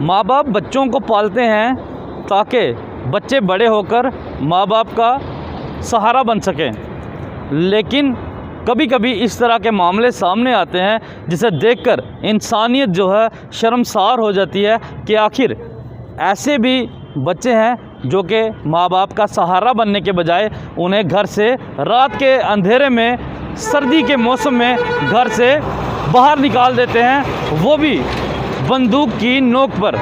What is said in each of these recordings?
माँ बाप बच्चों को पालते हैं ताकि बच्चे बड़े होकर माँ बाप का सहारा बन सकें, लेकिन कभी कभी इस तरह के मामले सामने आते हैं जिसे देखकर इंसानियत जो है शर्मसार हो जाती है कि आखिर ऐसे भी बच्चे हैं जो कि माँ बाप का सहारा बनने के बजाय उन्हें घर से रात के अंधेरे में, सर्दी के मौसम में घर से बाहर निकाल देते हैं, वो भी बंदूक की नोक पर।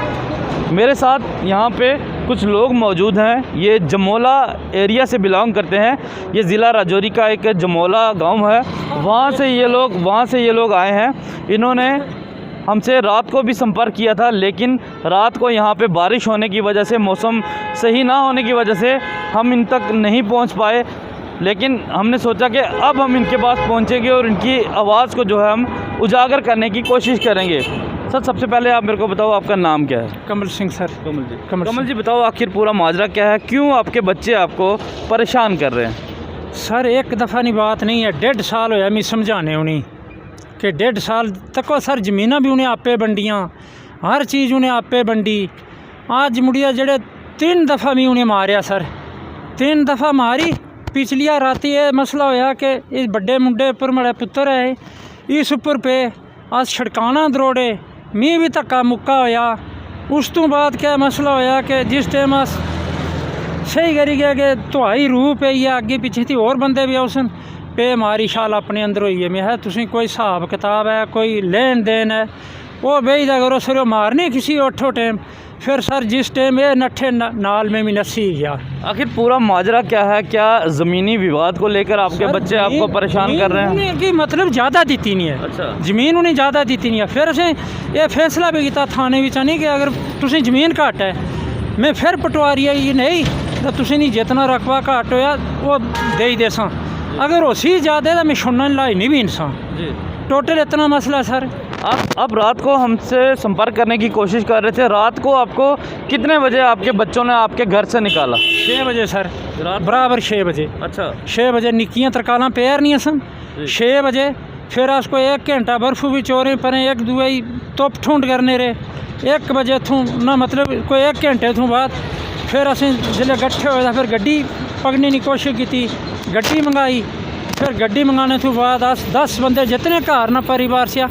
मेरे साथ यहाँ पे कुछ लोग मौजूद हैं। ये जमोला एरिया से बिलोंग करते हैं। ये ज़िला राजौरी का एक जमोला गांव है। वहाँ से ये लोग आए हैं। इन्होंने हमसे रात को भी संपर्क किया था, लेकिन रात को यहाँ पे बारिश होने की वजह से, मौसम सही ना होने की वजह से हम इन तक नहीं पहुँच पाए। लेकिन हमने सोचा कि अब हम इनके पास पहुँचेंगे और इनकी आवाज़ को जो है हम उजागर करने की कोशिश करेंगे। सर, सबसे पहले आप मेरे को बताओ, आपका नाम क्या है? कमल सिंह सर। कमल जी बताओ, आखिर पूरा माजरा क्या है? क्यों आपके बच्चे आपको परेशान कर रहे हैं? सर एक दफ़ा नहीं बात नहीं है, 1.5 साल होया मैं समझाने उन्हें कि 1.5 साल तक सर ज़मीना भी उन्हें आपे बंडियाँ, हर चीज़ उन्हें आपे बंडी। आज मुड़िया जड़े 3 दफ़ा मैं उन्हें मारिया सर, 3 दफ़ा मारी। पिछलिया राती ये मसला होया कि इस बड़े मुंडे पर मेरा पुत्र है, इस उपर पे आज छड़काना दरोड़े, मैं भी धक्का मुक्का होया। उस तो बाद क्या मसला होया कि जिस टाइम अस सही करी गया कि तुहाई रूह पे या अगे पीछे थी और बंदे भी उसन पे मारी शाल अपने अंदर हुई है। मैं है तुसी कोई हिसाब किताब है, कोई लेन देन है, वो बेईदा करो सर मारने किसी उठो टाइम। फिर सर जिस टाइम ये नट्ठे नाल में भी नसी गया। आखिर पूरा माजरा क्या है? क्या ज़मीनी विवाद को लेकर आपके बच्चे आपको परेशान कर रहे हैं? कि मतलब ज़्यादा दी नहीं है। अच्छा। ज़मीन उन्हें ज़्यादा दी नहीं है। फिर असें ये फैसला भी किया थाने में नहीं कि अगर तुसी ज़मीन घट है, मैं फिर पटवारी आई नहीं तो तुसी नहीं जितना रकबा घट होया वो दे देसा, अगर उसी ज़्यादा तो मैं सुनने लाई नहीं भी इंसान जी। टोटल इतना मसला सर। आप अब रात को हमसे संपर्क करने की कोशिश कर रहे थे। रात को आपको कितने बजे आपके बच्चों ने आपके घर से निकाला? 6 बजे सर, बराबर 6 बजे। अच्छा। 6 बजे निक्कियाँ तरकालां पैर नहीं सन। 6 बजे फिर उसको 1 घंटा बर्फ भी चोरे पर एक दुए तुप ठूंड करने रहे। 1 बजे थूँ ना मतलब कोई 1 घंटे थूँ बाद फिर असें जिसले गट्ठे होए फिर गड्डी पकड़ने की कोशिश की, गड्डी मंगाई। फिर गड्डी मंगाने तो बाद 10 बंदे जितने घर ना परिवार से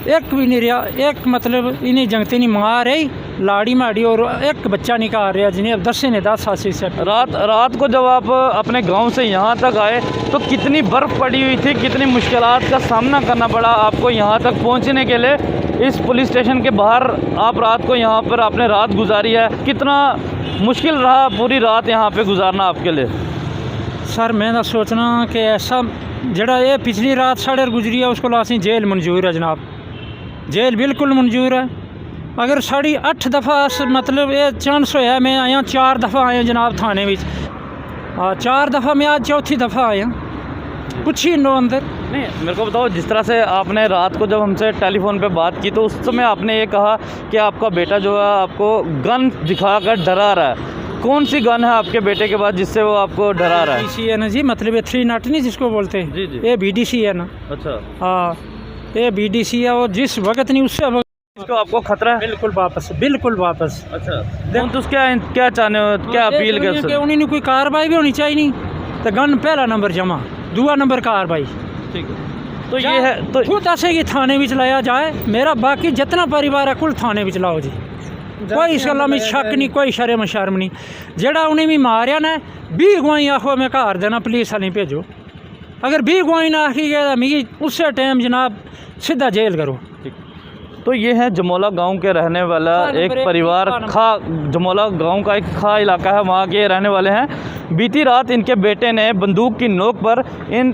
एक भी नहीं रहा, एक मतलब इन्हें जंगते नहीं मार रही लाड़ी माड़ी और एक बच्चा नहीं कहा रहा जिन्हें अब 10 ने 10 साल से। रात को जब आप अपने गांव से यहाँ तक आए तो कितनी बर्फ़ पड़ी हुई थी, कितनी मुश्किलात का सामना करना पड़ा आपको यहाँ तक पहुँचने के लिए? इस पुलिस स्टेशन के बाहर आप रात को यहाँ पर आपने रात गुजारी है, कितना मुश्किल रहा पूरी रात यहाँ पर गुजारना आपके लिए? सर मैं तो सोचना कि ऐसा जड़ा ये पिछली रात साढ़े गुजरी है उसको असें जेल मंजूर है जनाब, जेल बिल्कुल मंजूर है। अगर साढ़ी 8 दफ़ा मतलब ये चांस होया मैं आया, 4 दफ़ा आया जनाब थाने में। 4 दफ़ा मैं आज चौथी दफ़ा आया, पूछी नो अंदर। नहीं मेरे को बताओ, जिस तरह से आपने रात को जब हमसे टेलीफोन पे बात की तो उस समय आपने ये कहा कि आपका बेटा जो है आपको गन दिखाकर डरा रहा है। कौन सी गन है आपके बेटे के पास जिससे वो आपको डरा रहा है? BDC है ना जी, मतलब ये 3 नट नहीं जिसको बोलते हैं जी जी, ये BDC है ना। अच्छा हाँ ये BDC है और जिस वक्त नहीं उससे इसको आपको खतरा है? बिल्कुल वापस, बिल्कुल वापस। अच्छा तो क्या चाहने हो, क्या अपील कर सकते? उन्हें कोई कार्रवाई भी होनी चाहिए नहीं तो गन पहला नंबर जमा, 2 नंबर कार्रवाई। ठीक है, तो ये है तो खुद ऐसे कि थाने में चलाया जाए, मेरा बाकी जितना परिवार है कुल थाने में चलाओ जी, कोई इस गल्ला में शक नहीं, कोई शर्म नहीं। जेड़ा उन्हें भी मारिया ना 20 गवाही आखो मैं घर देना पुलिस वाले भेजो, अगर 20 गवाही ना आखी गया तो मिगी उस टाइम जनाब सीधा जेल करो। तो ये है जमोला गांव के रहने वाला एक परिवार, जमोला गांव का एक खा इलाका है, वहाँ के रहने वाले हैं। बीती रात इनके बेटे ने बंदूक की नोक पर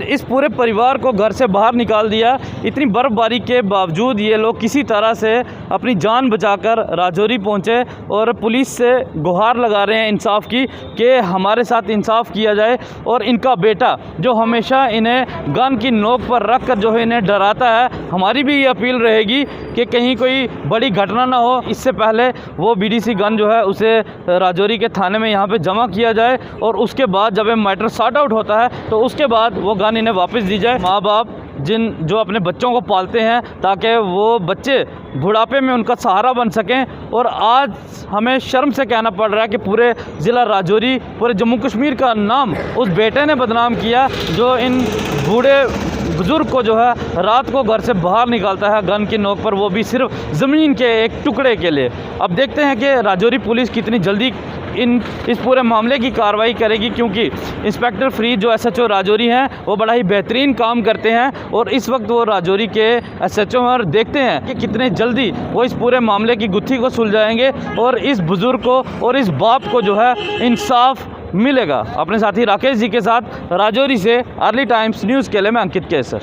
इस पूरे परिवार को घर से बाहर निकाल दिया। इतनी बर्फबारी के बावजूद ये लोग किसी तरह से अपनी जान बचाकर राजौरी पहुँचे और पुलिस से गुहार लगा रहे हैं इंसाफ की कि हमारे साथ इंसाफ किया जाए। और इनका बेटा जो हमेशा इन्हें गन की नोक पर रख कर जो है इन्हें डराता है, हमारी भी ये अपील रहेगी कि कहीं कोई बड़ी घटना ना हो, इससे पहले वो BDC गन जो है उसे राजौरी के थाने में यहाँ पे जमा किया जाए और उसके बाद जब ये मैटर सॉर्ट आउट होता है तो उसके बाद वो गन इन्हें वापस दी जाए। माँ बाप जो अपने बच्चों को पालते हैं ताकि वो बच्चे बुढ़ापे में उनका सहारा बन सकें। और आज हमें शर्म से कहना पड़ रहा है कि पूरे ज़िला राजौरी, पूरे जम्मू कश्मीर का नाम उस बेटे ने बदनाम किया जो इन बूढ़े बुज़ुर्ग को जो है रात को घर से बाहर निकालता है गन की नोक पर, वो भी सिर्फ ज़मीन के एक टुकड़े के लिए। अब देखते हैं कि राजौरी पुलिस कितनी जल्दी इस पूरे मामले की कार्रवाई करेगी, क्योंकि इंस्पेक्टर फरीद जो SHO राजौरी हैं वो बड़ा ही बेहतरीन काम करते हैं और इस वक्त वो राजौरी के SHO हैं और देखते हैं कि कितने जल्दी वो इस पूरे मामले की गुत्थी को सुलझाएंगे और इस बुज़ुर्ग को और इस बाप को जो है इंसाफ मिलेगा। अपने साथी राकेश जी के साथ राजौरी से अर्ली टाइम्स न्यूज़ के लिए मैं अंकित केसर।